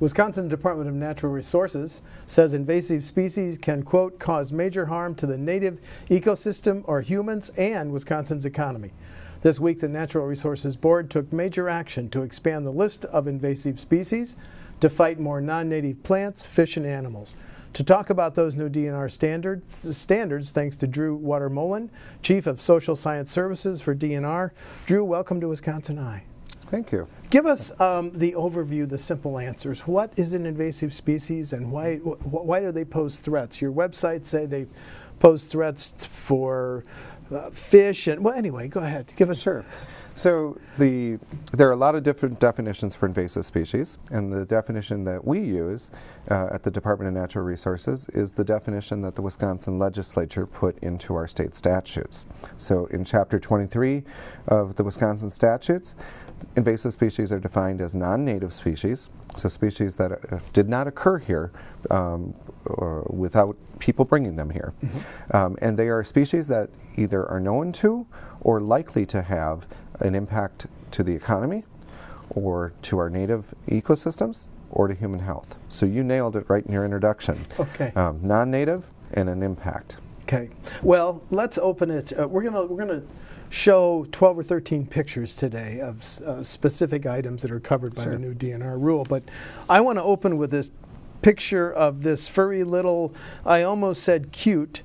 Wisconsin Department of Natural Resources says invasive species can, quote, cause major harm to the native ecosystem or humans and Wisconsin's economy. This week, the Natural Resources Board took major action to expand the list of invasive species to fight more non-native plants, fish, and animals. To talk about those new DNR standards, thanks to Dreux Watermolen, Chief of Social Science Services for DNR. Dreux, welcome to WisconsinEye. Thank you. Give us the overview, the simple answers. What is an invasive species and why do they pose threats? Your website say they pose threats for fish and, well, anyway, go ahead. Give us. Sure. So there are a lot of different definitions for invasive species, and the definition that we use at the Department of Natural Resources is the definition that the Wisconsin legislature put into our state statutes. So in Chapter 23 of the Wisconsin statutes, invasive species are defined as non-native species, so species that did not occur here without people bringing them here. Mm-hmm. And they are species that either are known to or likely to have an impact to the economy or to our native ecosystems or to human health. So you nailed it right in your introduction. Okay. Non-native and an impact. Okay. Well, let's open it. We're gonna show 12 or 13 pictures today of specific items that are covered by the new DNR rule. But I want to open with this picture of this furry little, I almost said cute,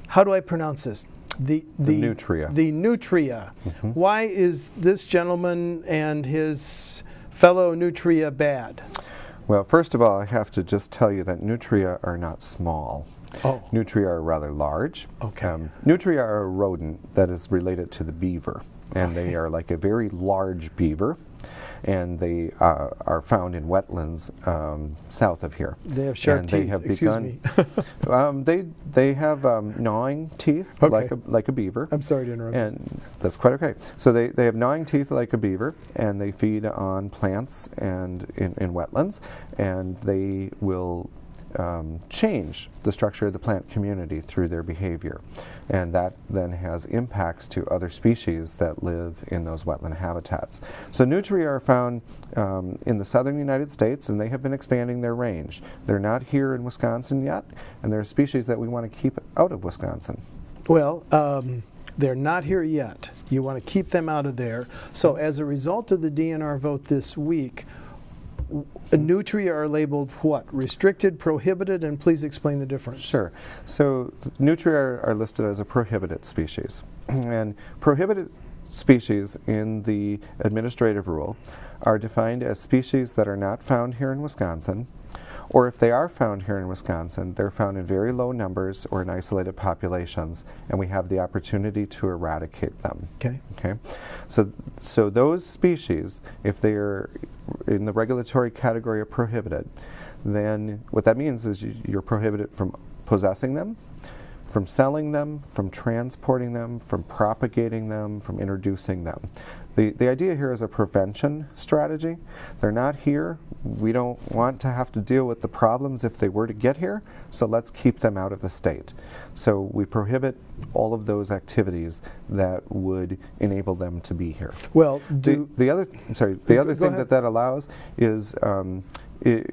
how do I pronounce this? The nutria. The nutria. Mm-hmm. Why is this gentleman and his fellow nutria bad? Well, first of all, I have to just tell you that nutria are not small. Oh. Nutria are rather large. Okay. Nutria are a rodent that is related to the beaver, and they are like a very large beaver, and they are found in wetlands south of here. They have sharp and teeth. They have Excuse begun, me. they have gnawing teeth, okay, like a beaver. I'm sorry to interrupt. And that's quite okay. So they have gnawing teeth like a beaver, and they feed on plants and in wetlands, and they will change the structure of the plant community through their behavior, and that then has impacts to other species that live in those wetland habitats. So nutria are found in the southern United States, and they have been expanding their range. They're not here in Wisconsin yet, and they're species that we want to keep out of Wisconsin. Well, they're not here yet. You want to keep them out of there. So as a result of the DNR vote this week, nutria are labeled what? Restricted, prohibited, and please explain the difference. Sure. So nutria are listed as a prohibited species. And prohibited species in the administrative rule are defined as species that are not found here in Wisconsin, or if they are found here in Wisconsin, they're found in very low numbers or in isolated populations, and we have the opportunity to eradicate them. Okay. So those species, if they are in the regulatory category of prohibited, then what that means is you're prohibited from possessing them, from selling them, from transporting them, from propagating them, from introducing them. The idea here is a prevention strategy. They're not here. We don't want to have to deal with the problems if they were to get here, so let's keep them out of the state. So we prohibit all of those activities that would enable them to be here. Well, the other thing that allows is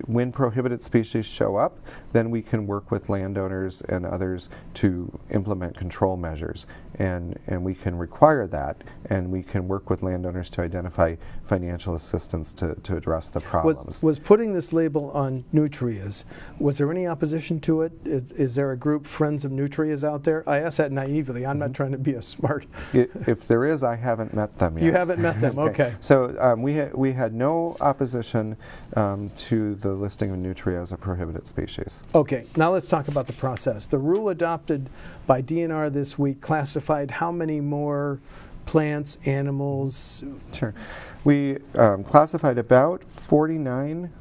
when prohibited species show up, then we can work with landowners and others to implement control measures, and we can require that, and we can work with landowners to identify financial assistance to address the problems. Was putting this label on nutrias, was there any opposition to it? Is there a group, Friends of Nutrias, out there? I ask that naively. I'm not trying to be a smart. If there is, I haven't met them yet. You haven't met them, okay. So we had no opposition to the listing of nutria as a prohibited species. Okay, now let's talk about the process. The rule adopted by DNR this week classified how many more plants, animals? Sure. We classified about 49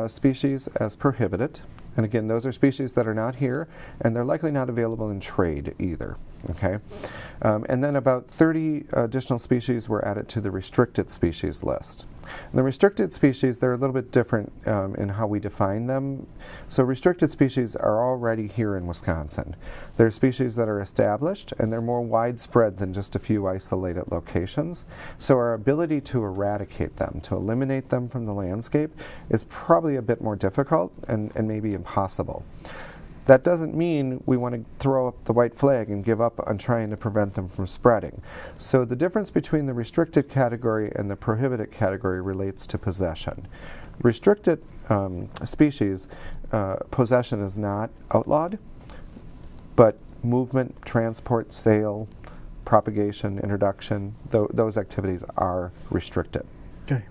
species as prohibited. And again, those are species that are not here, and they're likely not available in trade either. Okay, and then about 30 additional species were added to the restricted species list. And the restricted species, they're a little bit different in how we define them. So restricted species are already here in Wisconsin. They're species that are established, and they're more widespread than just a few isolated locations. So our ability to eradicate them, to eliminate them from the landscape, is probably a bit more difficult and maybe impossible. That doesn't mean we want to throw up the white flag and give up on trying to prevent them from spreading. So the difference between the restricted category and the prohibited category relates to possession. Restricted species, possession is not outlawed, but movement, transport, sale, propagation, introduction, those activities are restricted. Okay.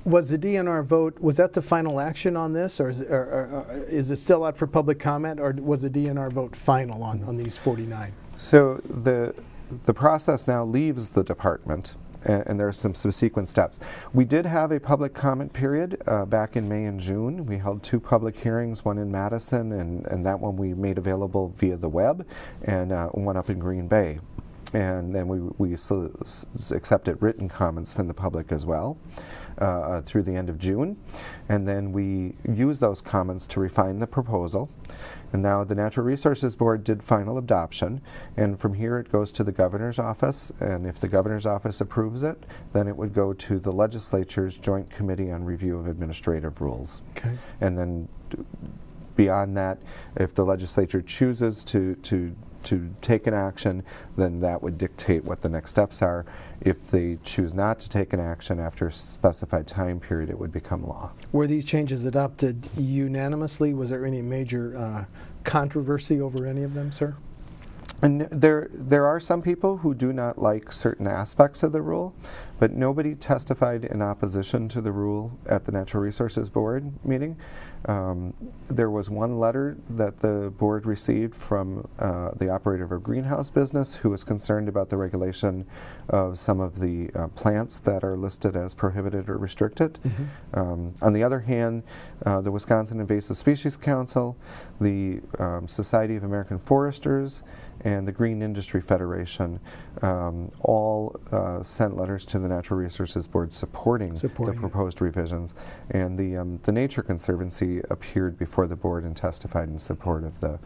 Was the DNR vote, was that the final action on this, or is it still out for public comment, or was the DNR vote final on these 49? So the process now leaves the department, and there are some subsequent steps. We did have a public comment period back in May and June. We held 2 public hearings, one in Madison, and that one we made available via the web, and one up in Green Bay. And then we accepted written comments from the public as well through the end of June. And then we used those comments to refine the proposal. And now the Natural Resources Board did final adoption. And from here it goes to the governor's office. And if the governor's office approves it, then it would go to the legislature's Joint Committee on Review of Administrative Rules. Okay. And then beyond that, if the legislature chooses to take an action, then that would dictate what the next steps are. If they choose not to take an action after a specified time period, it would become law. Were these changes adopted unanimously? Was there any major controversy over any of them, sir? And there are some people who do not like certain aspects of the rule, but nobody testified in opposition to the rule at the Natural Resources Board meeting. There was one letter that the board received from the operator of a greenhouse business who was concerned about the regulation of some of the plants that are listed as prohibited or restricted. Mm-hmm. On the other hand, the Wisconsin Invasive Species Council, the Society of American Foresters, and the Green Industry Federation all sent letters to the Natural Resources Board supporting the proposed revisions, and the Nature Conservancy appeared before the board and testified in support of the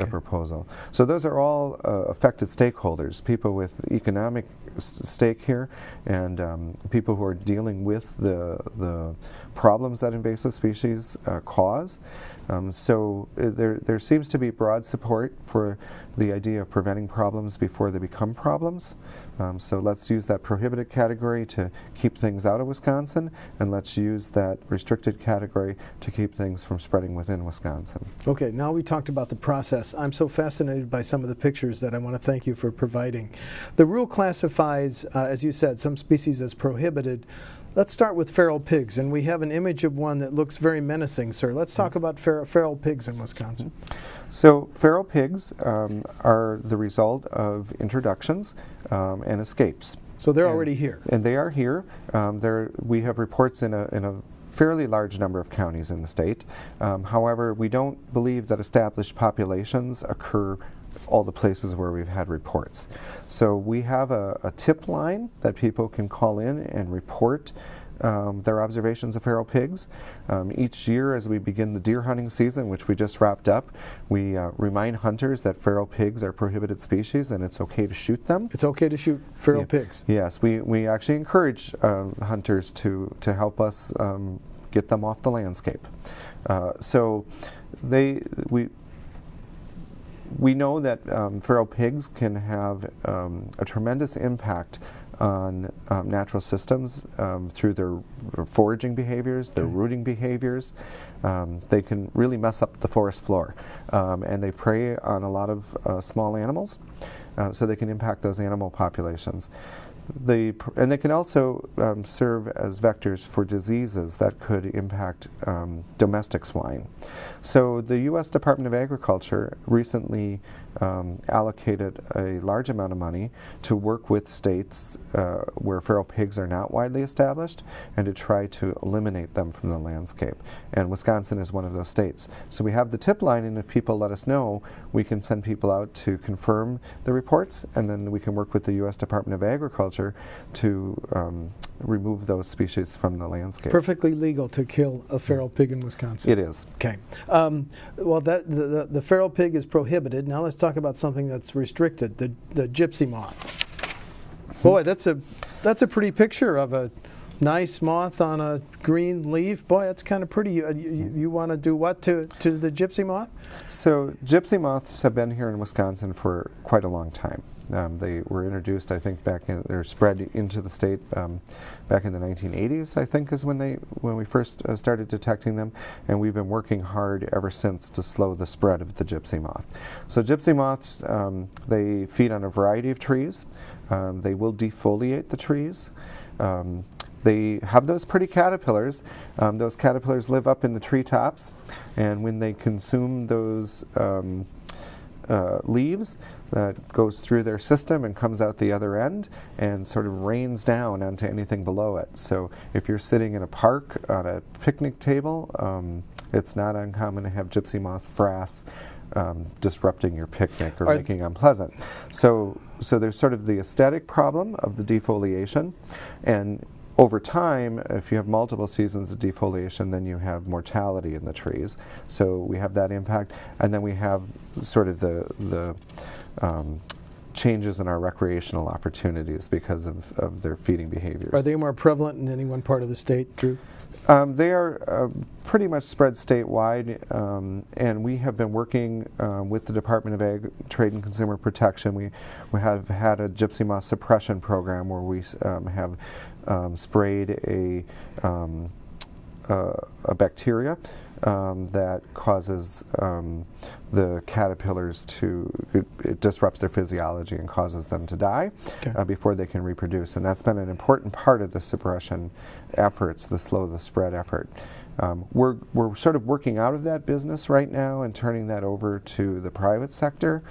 proposal. So those are all affected stakeholders, people with economic stake here, and people who are dealing with the problems that invasive species cause. So there seems to be broad support for the idea of preventing problems before they become problems. So let's use that prohibited category to keep things out of Wisconsin, and let's use that restricted category to keep things from spreading within Wisconsin. Okay, now we talked about the process. I'm so fascinated by some of the pictures that I want to thank you for providing. The rule classifies, as you said, some species as prohibited. Let's start with feral pigs, and we have an image of one that looks very menacing, sir. Let's talk about feral pigs in Wisconsin. So feral pigs are the result of introductions and escapes. So they're already here. And they are here. We have reports in a fairly large number of counties in the state. However, we don't believe that established populations occur all the places where we've had reports. So we have a tip line that people can call in and report their observations of feral pigs. Each year as we begin the deer hunting season, which we just wrapped up, we remind hunters that feral pigs are prohibited species and it's okay to shoot them. It's okay to shoot feral pigs? Yes, we actually encourage hunters to help us get them off the landscape. So we know that feral pigs can have a tremendous impact on natural systems through their foraging behaviors, their rooting behaviors. They can really mess up the forest floor, and they prey on a lot of small animals, so they can impact those animal populations. And they can also serve as vectors for diseases that could impact domestic swine. So the U.S. Department of Agriculture recently allocated a large amount of money to work with states where feral pigs are not widely established and to try to eliminate them from the landscape. And Wisconsin is one of those states. So we have the tip line, and if people let us know, we can send people out to confirm the reports, and then we can work with the U.S. Department of Agriculture agriculture to remove those species from the landscape. Perfectly legal to kill a feral pig in Wisconsin. It is. Okay. Well, the feral pig is prohibited. Now let's talk about something that's restricted, the gypsy moth. Boy, that's a pretty picture of a nice moth on a green leaf. Boy, that's kind of pretty. You want to do what to the gypsy moth? So gypsy moths have been here in Wisconsin for quite a long time. They were introduced, I think, they're spread into the state back in the 1980s, I think, is when we first started detecting them, and we've been working hard ever since to slow the spread of the gypsy moth. So gypsy moths, they feed on a variety of trees. They will defoliate the trees. They have those pretty caterpillars. Those caterpillars live up in the treetops, and when they consume those leaves, that goes through their system and comes out the other end and sort of rains down onto anything below it. So if you're sitting in a park on a picnic table, it's not uncommon to have gypsy moth frass disrupting your picnic or making it unpleasant. So there's sort of the aesthetic problem of the defoliation, and over time, if you have multiple seasons of defoliation, then you have mortality in the trees. So we have that impact, and then we have sort of the changes in our recreational opportunities because of their feeding behaviors. Are they more prevalent in any one part of the state, Drew? They are pretty much spread statewide, and we have been working with the Department of Ag, Trade and Consumer Protection. We have had a gypsy moth suppression program where we have sprayed a bacteria that causes the caterpillars it disrupts their physiology and causes them to die before they can reproduce. And that's been an important part of the suppression efforts, the slow the spread effort. We're sort of working out of that business right now and turning that over to the private sector.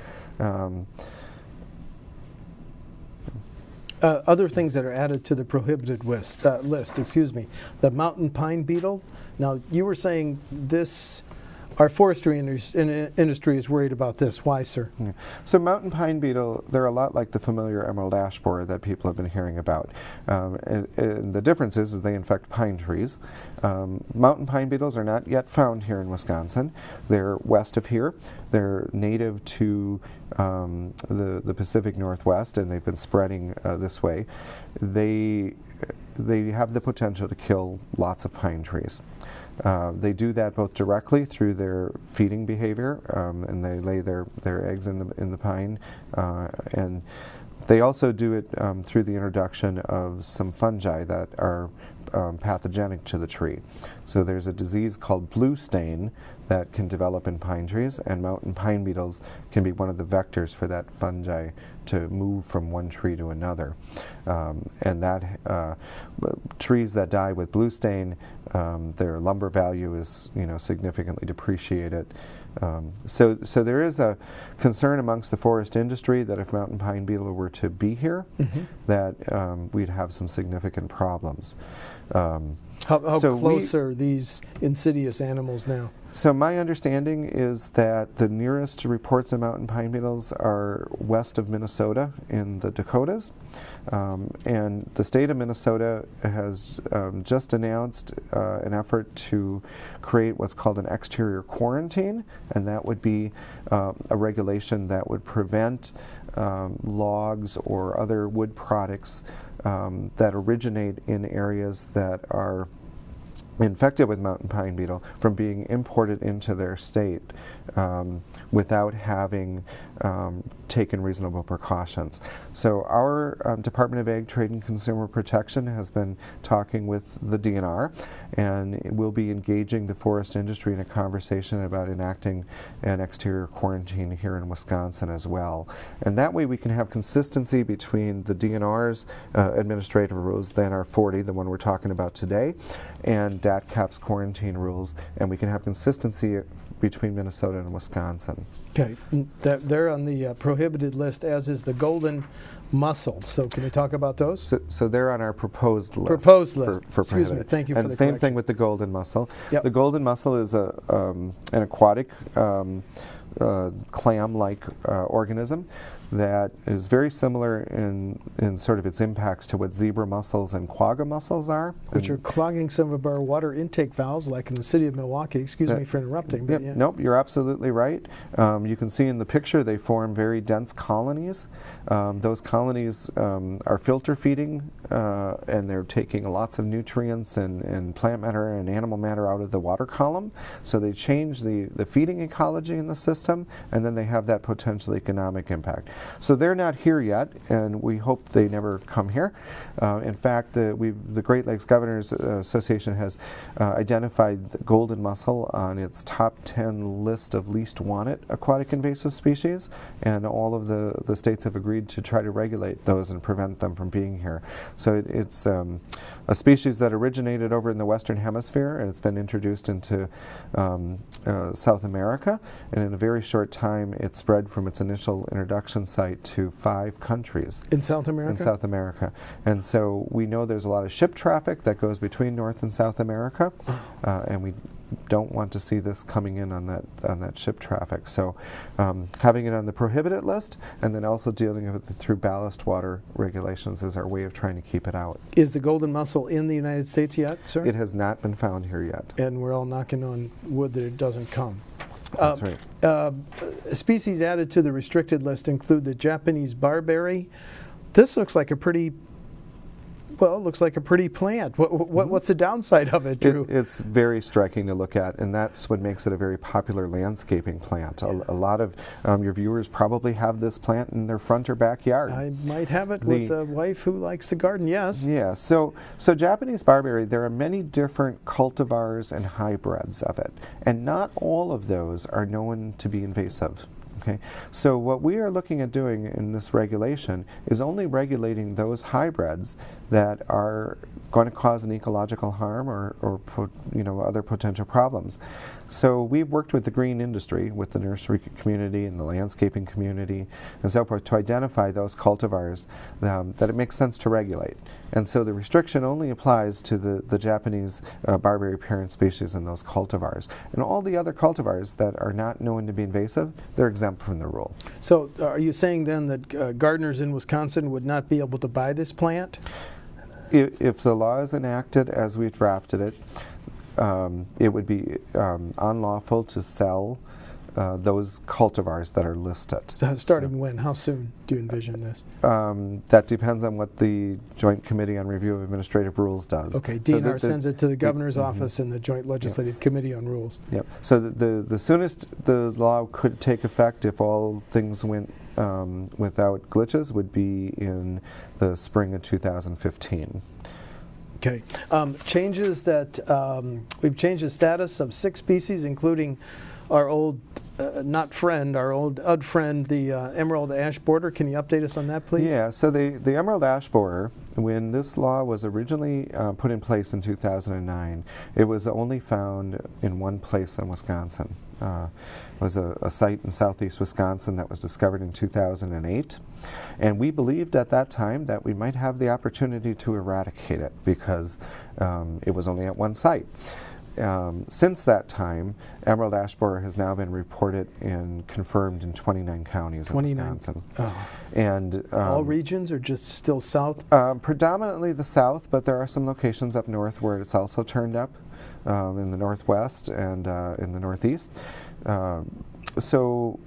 Other things that are added to the prohibited list, the mountain pine beetle. Now, you were saying our forestry industry is worried about this. Why, sir? Yeah. So mountain pine beetle, they're a lot like the familiar emerald ash borer that people have been hearing about. And the difference is they infect pine trees. Mountain pine beetles are not yet found here in Wisconsin. They're west of here. They're native to the Pacific Northwest, and they've been spreading this way. They have the potential to kill lots of pine trees. They do that both directly through their feeding behavior, and they lay their eggs in the pine, and they also do it through the introduction of some fungi that are pathogenic to the tree. So there's a disease called blue stain that can develop in pine trees, and mountain pine beetles can be one of the vectors for that fungi to move from one tree to another. And that trees that die with blue stain, their lumber value is significantly depreciated. So there is a concern amongst the forest industry that if mountain pine beetle were to be here, that we'd have some significant problems. How close are these insidious animals now? So my understanding is that the nearest reports of mountain pine beetles are west of Minnesota in the Dakotas. And the state of Minnesota has just announced an effort to create what's called an exterior quarantine, and that would be a regulation that would prevent logs or other wood products that originate in areas that are infected with mountain pine beetle from being imported into their state without having taken reasonable precautions. So our Department of Ag, Trade and Consumer Protection has been talking with the DNR, and we'll be engaging the forest industry in a conversation about enacting an exterior quarantine here in Wisconsin as well. And that way we can have consistency between the DNR's administrative rules, the NR 40, the one we're talking about today, and DATCAP's quarantine rules, and we can have consistency between Minnesota and Wisconsin. Okay, they're on the prohibited list, as is the golden mussel. So can we talk about those? So they're on our proposed list. Proposed list. For Excuse me. Thank you for the correction. And the same thing with the golden mussel. Yep. The golden mussel is an aquatic clam-like organism that is very similar in sort of its impacts to what zebra mussels and quagga mussels are. Which are clogging some of our water intake valves, like in the city of Milwaukee. Excuse me for interrupting. But yeah. Nope, you're absolutely right. You can see in the picture they form very dense colonies. Those colonies are filter feeding, and they're taking lots of nutrients and plant matter and animal matter out of the water column. So they change the feeding ecology in the system, and then they have that potential economic impact. So they're not here yet, and we hope they never come here. In fact, the Great Lakes Governors Association has identified the golden mussel on its top 10 list of least wanted aquatic invasive species, and all of the states have agreed to try to regulate those and prevent them from being here. So it's a species that originated over in the Western Hemisphere, and it's been introduced into South America, and in a very short time it spread from its initial introduction site to 5 countries. In South America? In South America. And so we know there's a lot of ship traffic that goes between North and South America, and we don't want to see this coming in on that ship traffic. So having it on the prohibited list, and then also dealing with it through ballast water regulations is our way of trying to keep it out. Is the golden mussel in the United States yet, sir? It has not been found here yet. And we're all knocking on wood that it doesn't come. That's right. Species added to the restricted list include the Japanese barberry. This looks like a pretty plant. What's the downside of it, Drew? It's very striking to look at, and that's what makes it a very popular landscaping plant. A lot of your viewers probably have this plant in their front or backyard. I might have it with a wife who likes to garden, yes. Yeah, so Japanese barberry, there are many different cultivars and hybrids of it, and not all of those are known to be invasive. Okay, so what we are looking at doing in this regulation is only regulating those hybrids that are going to cause an ecological harm or other potential problems. So we've worked with the green industry, with the nursery community and the landscaping community and so forth, to identify those cultivars that it makes sense to regulate. And so the restriction only applies to the Japanese barberry parent species and those cultivars. And all the other cultivars that are not known to be invasive, they're exempt from the rule. So are you saying then that gardeners in Wisconsin would not be able to buy this plant? If the law is enacted as we've drafted it, it would be unlawful to sell those cultivars that are listed. Starting when? How soon do you envision this? That depends on what the Joint Committee on Review of Administrative Rules does. Okay, DNR sends it to the Governor's office and the Joint Legislative Committee on Rules. Yep. So the soonest the law could take effect, if all things went without glitches, would be in the spring of 2015. Okay. Changes that we've changed the status of 6 species, including our old, our old UD friend, the emerald ash borer. Can you update us on that, please? Yeah, so the emerald ash borer, when this law was originally put in place in 2009, it was only found in one place in Wisconsin. It was a site in southeast Wisconsin that was discovered in 2008. And we believed at that time that we might have the opportunity to eradicate it because it was only at one site. Since that time, emerald ash borer has now been reported and confirmed in 29 counties in Wisconsin. Oh. And all regions, or just still south? Predominantly the south, but there are some locations up north where it's also turned up, in the northwest and in the northeast. So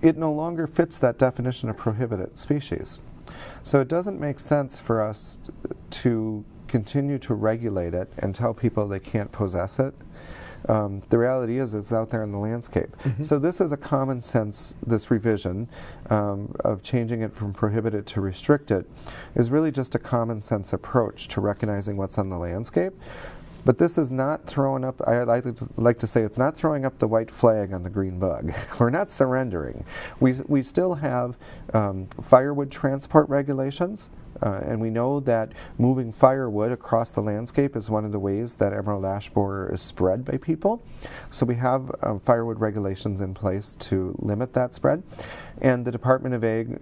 it no longer fits that definition of prohibited species. So it doesn't make sense for us to continue to regulate it and tell people they can't possess it. The reality is it's out there in the landscape. Mm-hmm. So this is a common sense, this revision of changing it from prohibited to restricted is really just a common sense approach to recognizing what's on the landscape. But this is not throwing up, I like to say, it's not throwing up the white flag on the green bug. We're not surrendering. We still have firewood transport regulations, and we know that moving firewood across the landscape is one of the ways that emerald ash borer is spread by people. So we have firewood regulations in place to limit that spread. And the Department of Ag,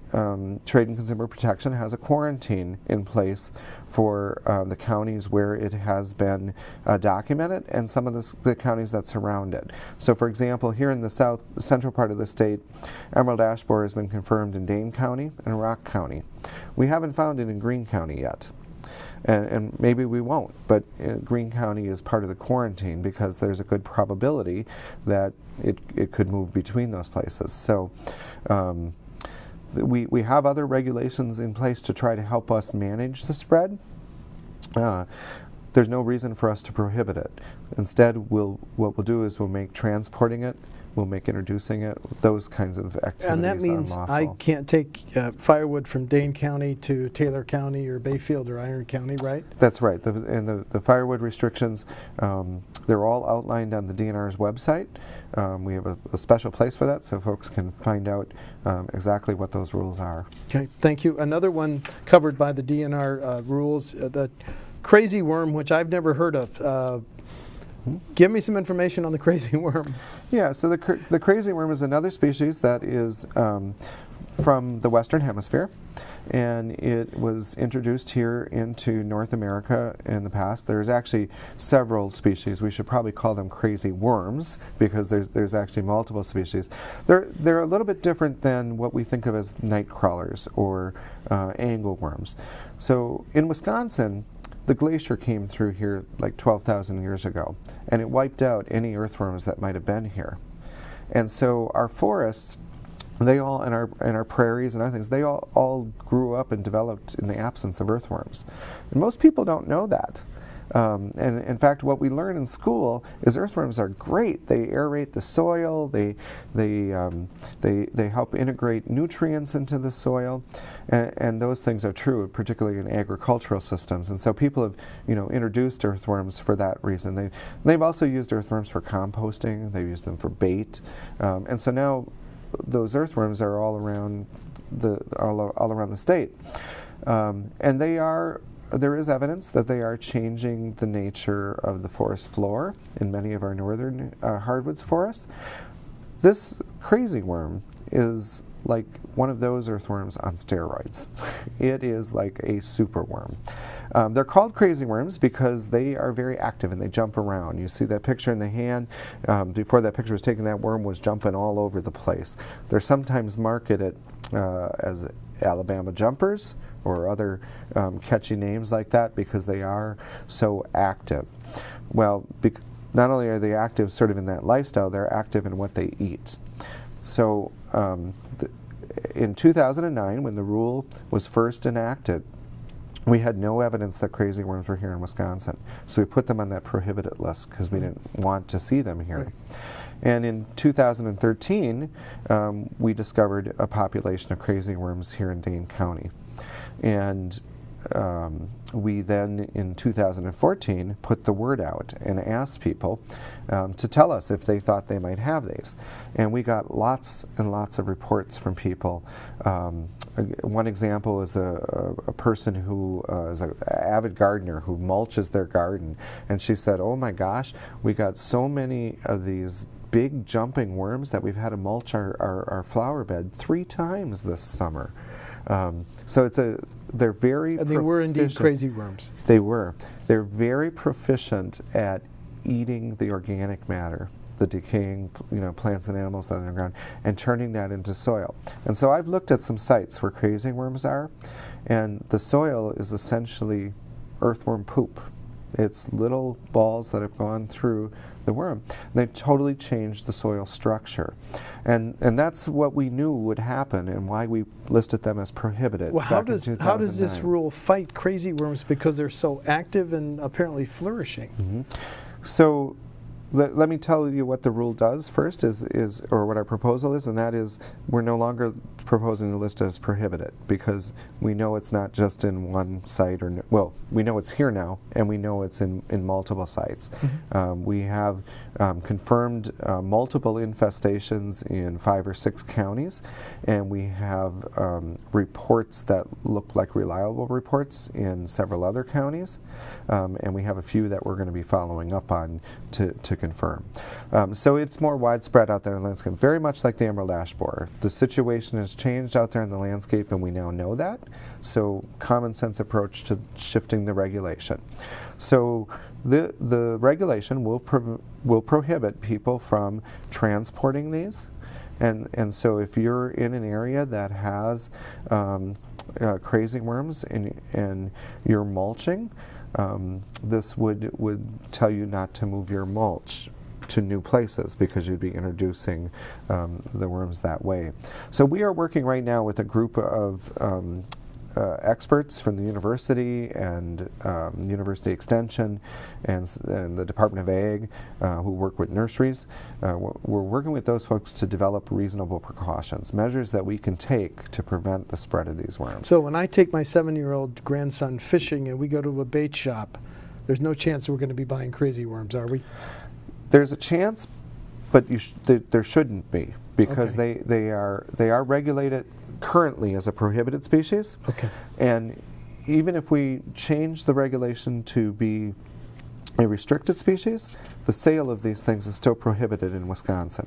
Trade and Consumer Protection has a quarantine in place for the counties where it has been documented and some of the counties that surround it. So for example, here in the central part of the state, emerald ash borer has been confirmed in Dane County and Rock County. We haven't found it in Greene County yet. And maybe we won't, but Greene County is part of the quarantine because there's a good probability that it could move between those places. So we have other regulations in place to try to help us manage the spread. There's no reason for us to prohibit it. Instead, what we'll do is we'll make transporting it, we'll make introducing it, those kinds of activities And that means unlawful. I can't take firewood from Dane County to Taylor County or Bayfield or Iron County, right? That's right. The firewood restrictions, they're all outlined on the DNR's website. We have a special place for that so folks can find out exactly what those rules are. Okay, thank you. Another one covered by the DNR rules, the crazy worm, which I've never heard of. Give me some information on the crazy worm. Yeah, so the crazy worm is another species that is from the Western Hemisphere, and it was introduced here into North America in the past. There's actually several species. We should probably call them crazy worms because there's actually multiple species. They're a little bit different than what we think of as night crawlers or angleworms. So in Wisconsin, the glacier came through here like 12,000 years ago, and it wiped out any earthworms that might have been here. And so our forests, they all, and our prairies and other things, they all grew up and developed in the absence of earthworms. And most people don't know that. And in fact, what we learn in school is earthworms are great. They aerate the soil. They help integrate nutrients into the soil, and those things are true, particularly in agricultural systems. And so people have, introduced earthworms for that reason. They've also used earthworms for composting. They've used them for bait, and so now those earthworms are all around the state, and there is evidence that they are changing the nature of the forest floor in many of our northern hardwoods forests. This crazy worm is like one of those earthworms on steroids. It is like a superworm. They're called crazy worms because they are very active and they jump around. You see that picture in the hand. Before that picture was taken, that worm was jumping all over the place. They're sometimes marketed as Alabama jumpers or other catchy names like that because they are so active. Well, not only are they active sort of in that lifestyle, they're active in what they eat. So in 2009, when the rule was first enacted, we had no evidence that crazy worms were here in Wisconsin. So we put them on that prohibited list because we didn't want to see them here. Right. And in 2013, we discovered a population of crazy worms here in Dane County. And we then, in 2014, put the word out and asked people to tell us if they thought they might have these. And we got lots and lots of reports from people. One example is a person who is an avid gardener who mulches their garden. And she said, "Oh my gosh, we got so many of these big jumping worms that we've had to mulch our flower bed 3 times this summer." So they're very And they were indeed crazy worms. They were. They're very proficient at eating the organic matter, the decaying plants and animals that are underground, and turning that into soil. And so I've looked at some sites where crazy worms are, and the soil is essentially earthworm poop. It's little balls that have gone through the worm. They've totally changed the soil structure. And that's what we knew would happen and why we listed them as prohibited. Well, how does this rule fight crazy worms because they're so active and apparently flourishing? Mm-hmm. So let me tell you what the rule does first, or what our proposal is, and that is we're no longer proposing to list it as prohibited because we know it's not just in one site, we know it's here now, and we know it's in multiple sites. Mm-hmm. We have confirmed multiple infestations in 5 or 6 counties, and we have reports that look like reliable reports in several other counties, and we have a few that we're going to be following up on to confirm. So it's more widespread out there in the landscape, very much like the emerald ash borer. The situation has changed out there in the landscape, and we now know that. So common sense approach to shifting the regulation. So the regulation will prohibit people from transporting these. And so if you're in an area that has crazy worms and you're mulching, this would tell you not to move your mulch to new places because you'd be introducing the worms that way. So we are working right now with a group of experts from the university and University Extension and the Department of Ag who work with nurseries. We're working with those folks to develop reasonable precautions, measures that we can take to prevent the spread of these worms. So when I take my 7-year-old grandson fishing and we go to a bait shop, there's no chance we're going to be buying crazy worms, are we? There's a chance, but there shouldn't be, because Okay. they are regulated currently as a prohibited species. Okay. And even if we change the regulation to be a restricted species, the sale of these things is still prohibited in Wisconsin.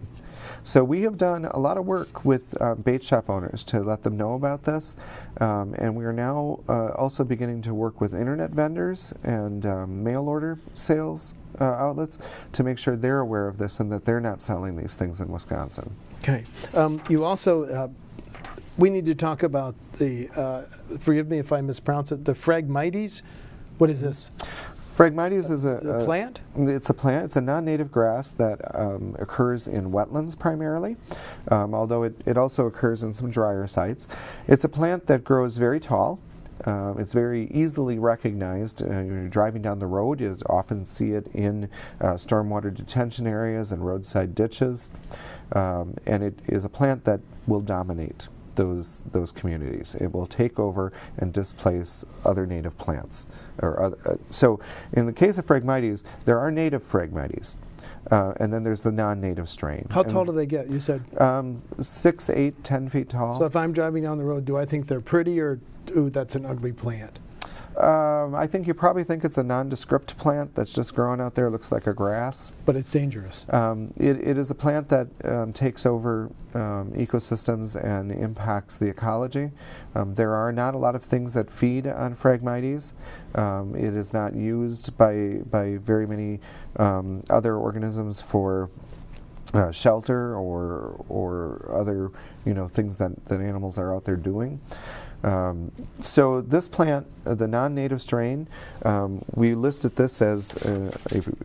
So we have done a lot of work with bait shop owners to let them know about this, and we are now also beginning to work with internet vendors and mail order sales outlets to make sure they're aware of this and that they're not selling these things in Wisconsin. Okay. You also, we need to talk about the, forgive me if I mispronounce it, the Phragmites. What is this? Phragmites is a plant? It's a plant. It's a non-native grass that occurs in wetlands primarily, although it also occurs in some drier sites. It's a plant that grows very tall. It's very easily recognized. You're driving down the road, you often see it in stormwater detention areas and roadside ditches, and it is a plant that will dominate those communities. It will take over and displace other native plants. So in the case of Phragmites, there are native Phragmites, and then there's the non-native strain. How tall do they get? You said 6, 8, 10 feet tall. So if I'm driving down the road, do I think they're pretty, or ooh, that's an ugly plant? I think you probably think it's a nondescript plant that's just growing out there. It looks like a grass. But it's dangerous. It is a plant that takes over ecosystems and impacts the ecology. There are not a lot of things that feed on Phragmites. It is not used by very many other organisms for shelter or other things that animals are out there doing. So this plant, the non-native strain, we listed this as a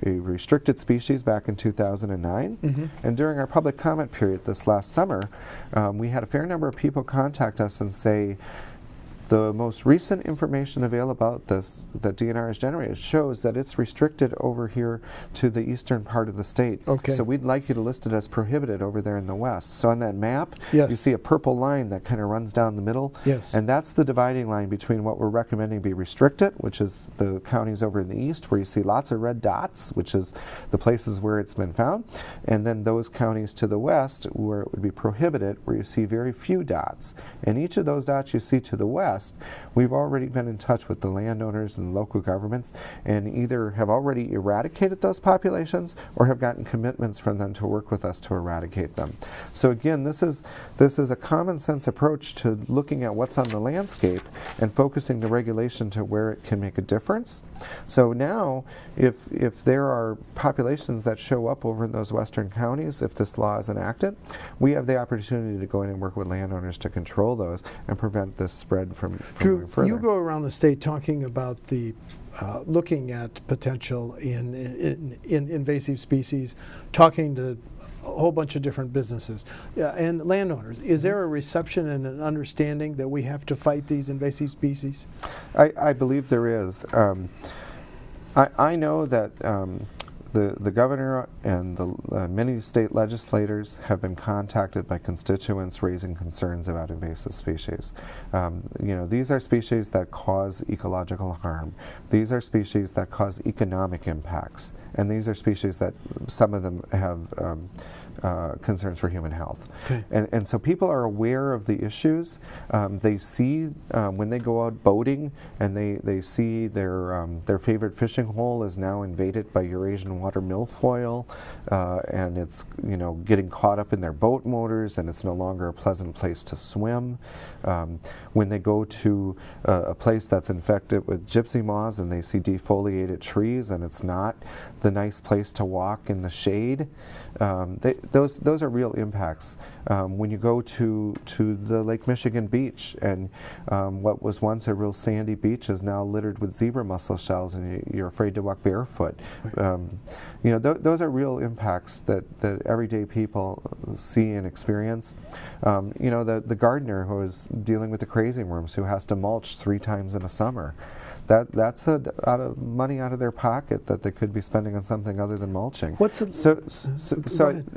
restricted species back in 2009. Mm-hmm. And during our public comment period this last summer, we had a fair number of people contact us and say, the most recent information available about this that DNR has generated shows that it's restricted over here to the eastern part of the state. Okay. So we'd like you to list it as prohibited over there in the west. So on that map, yes, you see a purple line that kind of runs down the middle. Yes. And that's the dividing line between what we're recommending be restricted, which is the counties over in the east where you see lots of red dots, which is the places where it's been found, and then those counties to the west where it would be prohibited, where you see very few dots. And each of those dots you see to the west, we've already been in touch with the landowners and local governments and either have already eradicated those populations or have gotten commitments from them to work with us to eradicate them. So again, this is a common sense approach to looking at what's on the landscape and focusing the regulation to where it can make a difference. So now, if there are populations that show up over in those western counties, if this law is enacted, we have the opportunity to go in and work with landowners to control those and prevent this spread from Drew, going further. you go around the state talking about the looking at potential in invasive species, talking to a whole bunch of different businesses and landowners. Is there a reception and an understanding that we have to fight these invasive species? I believe there is. I know that the governor and the many state legislators have been contacted by constituents raising concerns about invasive species. These are species that cause ecological harm. These are species that cause economic impacts. and these are species that some of them have concerns for human health. Okay. And so people are aware of the issues. They see when they go out boating and they see their favorite fishing hole is now invaded by Eurasian water milfoil, and it's getting caught up in their boat motors, and it's no longer a pleasant place to swim. When they go to a place that's infected with gypsy moths and they see defoliated trees and it's not the nice place to walk in the shade, those are real impacts. When you go to the Lake Michigan beach, and what was once a real sandy beach is now littered with zebra mussel shells, and you're afraid to walk barefoot. Those are real impacts that everyday people see and experience. The gardener who is dealing with the crazy worms, who has to mulch 3 times in a summer. That's money out of their pocket that they could be spending on something other than mulching. So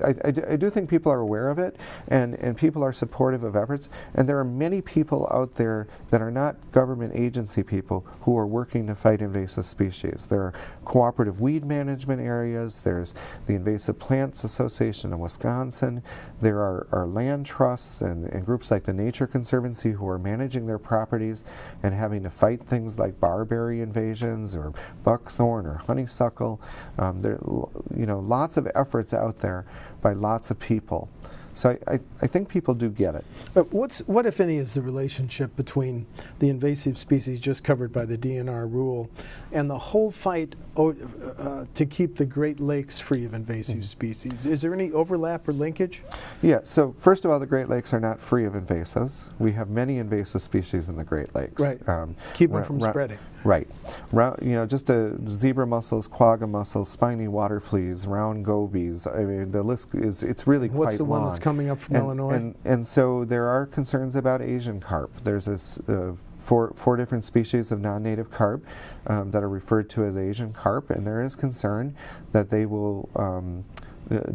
I do think people are aware of it, and people are supportive of efforts. And there are many people out there that are not government agency people who are working to fight invasive species. There are cooperative weed management areas. There's the Invasive Plants Association of Wisconsin. There are land trusts and groups like the Nature Conservancy who are managing their properties and having to fight things like barberry invasions or buckthorn or honeysuckle. There are lots of efforts out there by lots of people. So I think people do get it. But what, if any, is the relationship between the invasive species just covered by the DNR rule and the whole fight to keep the Great Lakes free of invasive species? Is there any overlap or linkage? Yeah, so first of all, the Great Lakes are not free of invasives. We have many invasive species in the Great Lakes. Right. Keep them from spreading. Right. Just zebra mussels, quagga mussels, spiny water fleas, round gobies. I mean, the list it's really quite long. What's the one that's coming up from Illinois? And so there are concerns about Asian carp. There's this four different species of non-native carp that are referred to as Asian carp, and there is concern that they will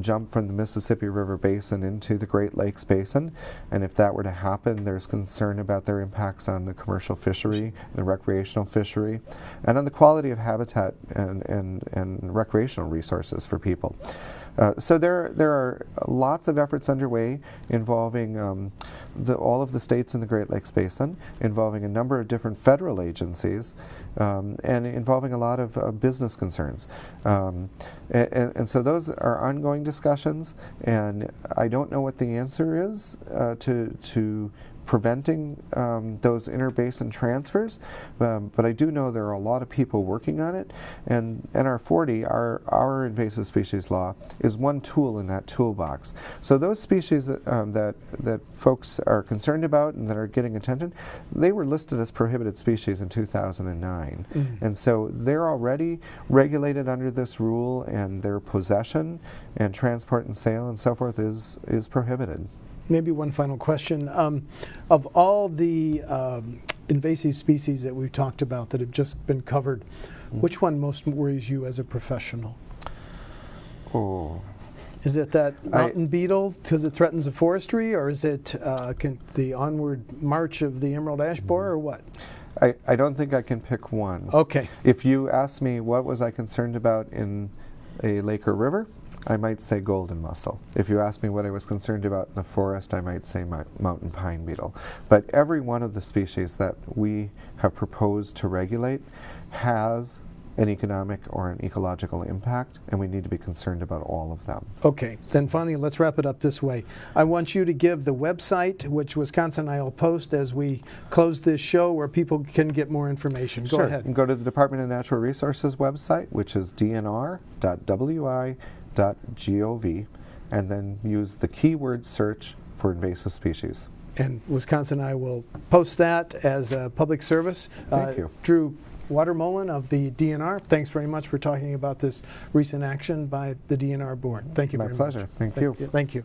jump from the Mississippi River Basin into the Great Lakes Basin, and if that were to happen, there's concern about their impacts on the commercial fishery, the recreational fishery, and on the quality of habitat and recreational resources for people. So there are lots of efforts underway involving all of the states in the Great Lakes Basin, involving a number of different federal agencies, and involving a lot of business concerns. And so those are ongoing discussions, and I don't know what the answer is to preventing those interbasin transfers, but I do know there are a lot of people working on it, and NR40, our invasive species law, is one tool in that toolbox. So those species that folks are concerned about and that are getting attention, they were listed as prohibited species in 2009. And so they're already regulated under this rule, and their possession and transport and sale and so forth is prohibited. Maybe one final question. Of all the invasive species that we've talked about that have just been covered, which one most worries you as a professional? Oh. Is it that mountain beetle because it threatens the forestry, or is it the onward march of the emerald ash borer, or what? I don't think I can pick one. Okay. If you ask me what was I concerned about in a lake or river, I might say golden mussel. If you ask me what I was concerned about in the forest, I might say mountain pine beetle. But every one of the species that we have proposed to regulate has an economic or an ecological impact, and we need to be concerned about all of them. Okay, then finally, let's wrap it up this way. I want you to give the website, which WisconsinEye will post as we close this show, where people can get more information. Go ahead. You can go to the Department of Natural Resources website, which is dnr.wi.gov, and then use the keyword search for invasive species. And WisconsinEye will post that as a public service. Thank you. Dreux Watermolen of the DNR, thanks very much for talking about this recent action by the DNR board. Thank you very much. My pleasure. Thank you. Thank you.